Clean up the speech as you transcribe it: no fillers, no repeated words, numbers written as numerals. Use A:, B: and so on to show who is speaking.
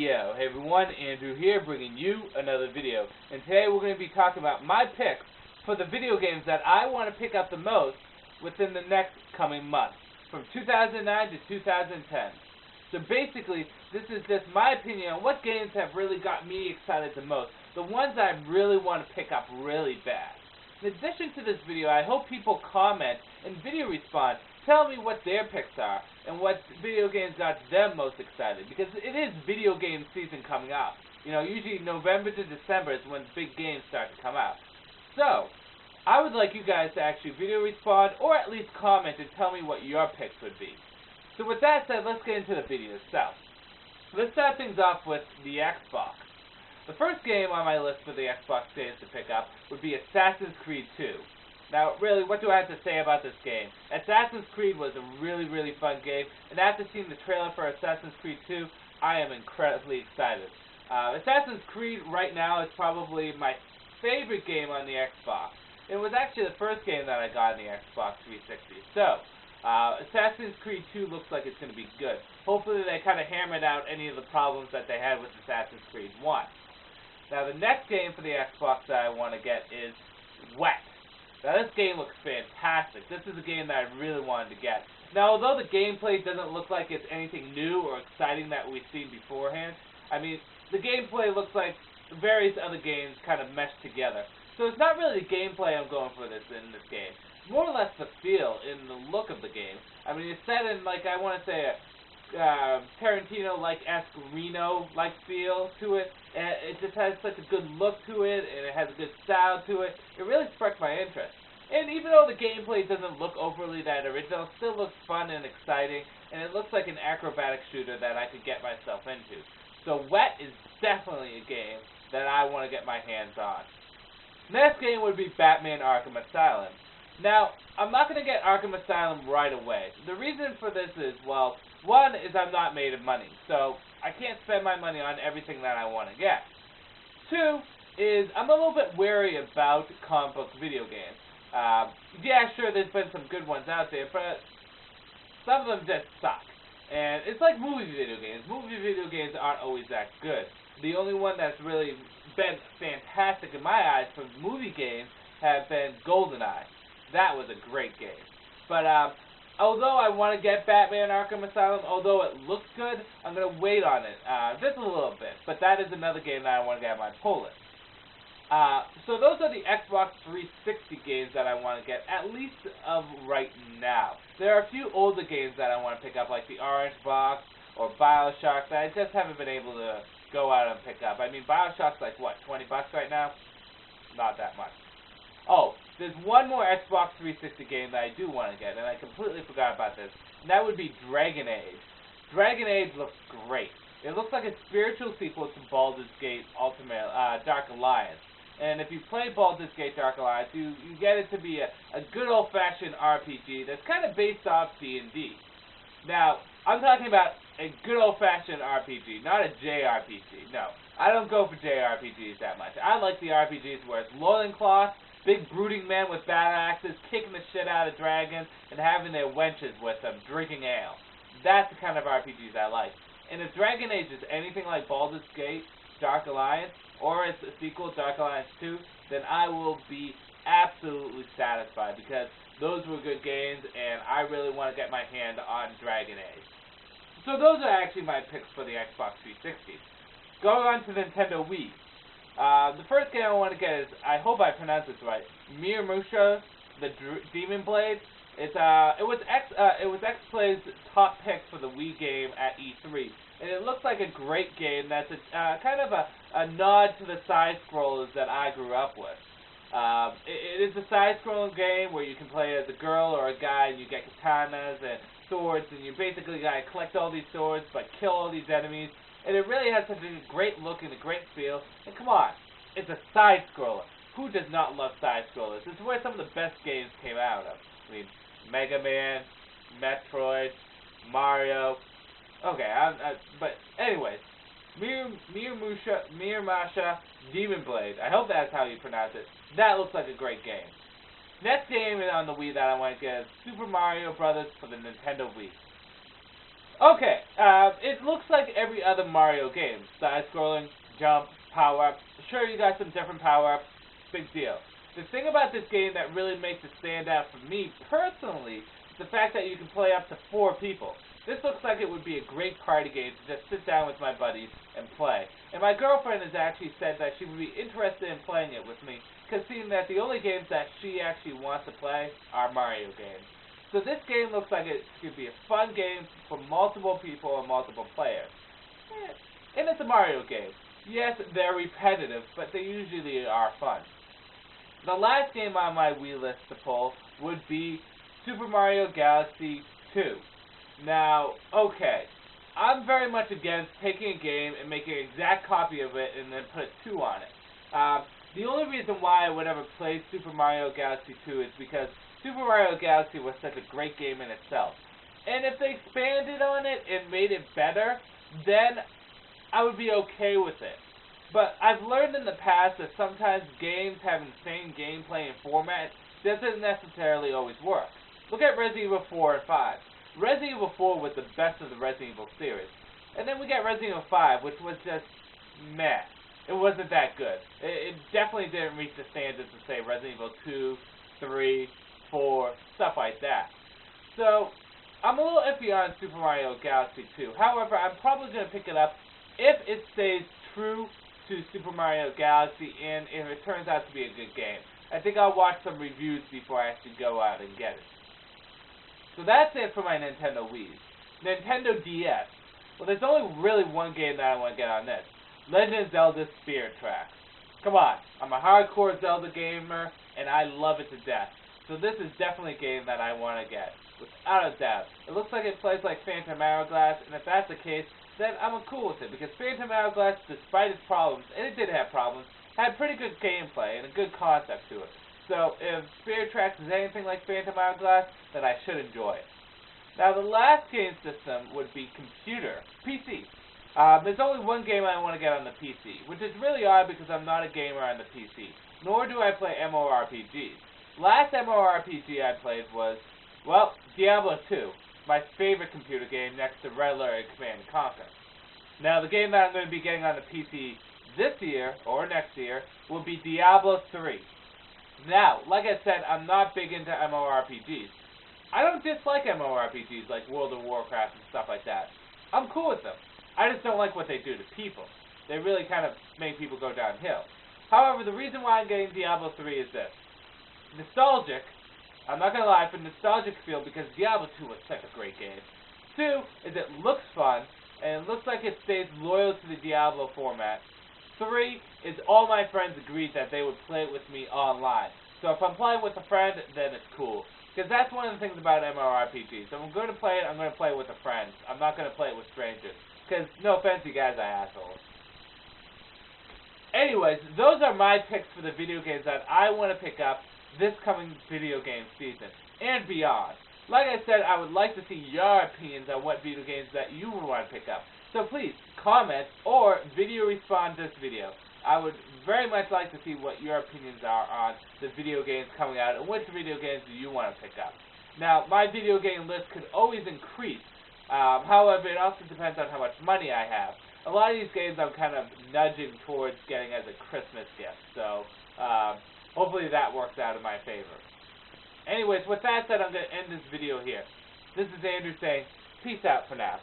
A: Yo, hey everyone, Andrew here, bringing you another video. And today we're going to be talking about my picks for the video games that I want to pick up the most within the next coming month, from 2009 to 2010. So basically, this is just my opinion on what games have really got me excited the most, the ones I really want to pick up really bad. In addition to this video, I hope people comment and video respond, tell me what their picks are and what video games got them most excited, because it is video game season coming up. You know, usually November to December is when big games start to come out. So, I would like you guys to actually video respond or at least comment and tell me what your picks would be. So with that said, let's get into the video itself. Let's start things off with the Xbox. The first game on my list for the Xbox games to pick up would be Assassin's Creed 2. Now, really, what do I have to say about this game? Assassin's Creed was a really fun game, and after seeing the trailer for Assassin's Creed 2, I am incredibly excited. Assassin's Creed right now is probably my favorite game on the Xbox. It was actually the first game that I got on the Xbox 360. So, Assassin's Creed 2 looks like it's going to be good. Hopefully they kind of hammered out any of the problems that they had with Assassin's Creed 1. Now, the next game for the Xbox that I want to get is Wet. Now, this game looks fantastic. This is a game that I really wanted to get. Now, although the gameplay doesn't look like it's anything new or exciting that we've seen beforehand, I mean, the gameplay looks like various other games kind of meshed together. So it's not really the gameplay I'm going for in this game. It's more or less the feel and the look of the game. I mean, it's set in, like, I want to say, a Tarantino-like-esque Reno-like feel to it. It just has such a good look to it, and it has a good style to it. It really sparked my interest. And even though the gameplay doesn't look overly that original, it still looks fun and exciting, and it looks like an acrobatic shooter that I could get myself into. So Wet is definitely a game that I want to get my hands on. Next game would be Batman Arkham Asylum. Now, I'm not going to get Arkham Asylum right away. The reason for this is, well, one is I'm not made of money, so I can't spend my money on everything that I want to get. Two is I'm a little bit wary about comic book video games. Yeah, sure, there's been some good ones out there, but some of them just suck. And it's like movie video games. Movie video games aren't always that good. The only one that's really been fantastic in my eyes for movie games have been GoldenEye. That was a great game. But although I want to get Batman Arkham Asylum, although it looks good, I'm going to wait on it just a little bit. But that is another game that I want to get on my pull list. So those are the Xbox 360 games that I want to get, at least of right now. There are a few older games that I want to pick up, like the Orange Box or BioShock, that I just haven't been able to go out and pick up. I mean, BioShock's like, what, $20 right now? Not that much. Oh, there's one more Xbox 360 game that I do want to get, and I completely forgot about this, and that would be Dragon Age. Dragon Age looks great. It looks like a spiritual sequel to Baldur's Gate Ultimate, Dark Alliance. And if you play Baldur's Gate Dark Alliance, you get it to be a good old-fashioned RPG that's kind of based off D&D. Now, I'm talking about a good old-fashioned RPG, not a JRPG. No, I don't go for JRPGs that much. I like the RPGs where it's loincloth, big brooding men with bat axes kicking the shit out of dragons and having their wenches with them drinking ale. That's the kind of RPGs I like. And if Dragon Age is anything like Baldur's Gate Dark Alliance, or it's a sequel, Dark Alliance 2, then I will be absolutely satisfied, because those were good games and I really want to get my hand on Dragon Age. So those are actually my picks for the Xbox 360. Going on to Nintendo Wii. The first game I want to get is, I hope I pronounce this right, Miyamusha, the Demon Blade. It was X-Play's top pick for the Wii game at E3, and it looks like a great game that's kind of a nod to the side-scrollers that I grew up with. It is a side-scrolling game where you can play as a girl or a guy, and you get katanas and swords, and you basically gotta collect all these swords but kill all these enemies. And it really has such a great look and a great feel. And come on, it's a side-scroller. Who does not love side-scrollers? This is where some of the best games came out of. I mean, Mega Man, Metroid, Mario. Okay, but anyways, Miyamusha Demon Blade. I hope that's how you pronounce it. That looks like a great game. Next game on the Wii that I want to get is Super Mario Bros. For the Nintendo Wii. Okay, it looks like every other Mario game. Side-scrolling, jump, power-up. Sure, you got some different power-ups. Big deal. The thing about this game that really makes it stand out for me personally is the fact that you can play up to 4 people. This looks like it would be a great party game to just sit down with my buddies and play. And my girlfriend has actually said that she would be interested in playing it with me, because seeing that the only games that she actually wants to play are Mario games. So this game looks like it could be a fun game for multiple people and multiple players. And it's a Mario game. Yes, they're repetitive, but they usually are fun. The last game on my Wii list to pull would be Super Mario Galaxy 2. Now, okay, I'm very much against taking a game and making an exact copy of it and then put a 2 on it. The only reason why I would ever play Super Mario Galaxy 2 is because Super Mario Galaxy was such a great game in itself. And if they expanded on it and made it better, then I would be okay with it. But I've learned in the past that sometimes games having the same gameplay and format doesn't necessarily always work. Look at Resident Evil 4 and 5. Resident Evil 4 was the best of the Resident Evil series. And then we got Resident Evil 5, which was just meh. It wasn't that good. It definitely didn't reach the standards of, say, Resident Evil 2, 3, 4, stuff like that. So, I'm a little iffy on Super Mario Galaxy 2. However, I'm probably going to pick it up if it stays true to Super Mario Galaxy and if it turns out to be a good game. I think I'll watch some reviews before I actually go out and get it. So that's it for my Nintendo Wii. Nintendo DS. Well, there's only really one game that I want to get on this. Legend of Zelda Spirit Tracks. Come on, I'm a hardcore Zelda gamer, and I love it to death. So this is definitely a game that I want to get, without a doubt. It looks like it plays like Phantom Hourglass, and if that's the case, then I'm cool with it, because Phantom Hourglass, despite its problems, and it did have problems, had pretty good gameplay and a good concept to it. So if Spirit Tracks is anything like Phantom Hourglass, then I should enjoy it. Now the last game system would be computer, PC. There's only one game I want to get on the PC, which is really odd because I'm not a gamer on the PC, nor do I play MMORPGs. Last MMORPG I played was, well, Diablo 2, my favorite computer game next to Red Alert and Command & Conquer. Now the game that I'm going to be getting on the PC this year, or next year, will be Diablo 3. Now, like I said, I'm not big into MMORPGs. I don't dislike MMORPGs like World of Warcraft and stuff like that. I'm cool with them. I just don't like what they do to people. They really kind of make people go downhill. However, the reason why I'm getting Diablo 3 is this. Nostalgic, I'm not going to lie, for nostalgic feel because Diablo 2 was such a great game. 2 is it looks fun, and it looks like it stays loyal to the Diablo format. 3 is all my friends agreed that they would play it with me online. So if I'm playing with a friend, then it's cool. Because that's one of the things about MMORPGs. If I'm going to play it, I'm going to play it with a friend. I'm not going to play it with strangers. Because, no offense, you guys are assholes. Anyways, those are my picks for the video games that I want to pick up this coming video game season and beyond. Like I said, I would like to see your opinions on what video games that you would want to pick up. So please, comment or video respond this video. I would very much like to see what your opinions are on the video games coming out and which video games do you want to pick up. Now, my video game list could always increase. However, it also depends on how much money I have. A lot of these games I'm kind of nudging towards getting as a Christmas gift. So, hopefully that works out in my favor. Anyways, with that said, I'm going to end this video here. This is Andrew saying, peace out for now.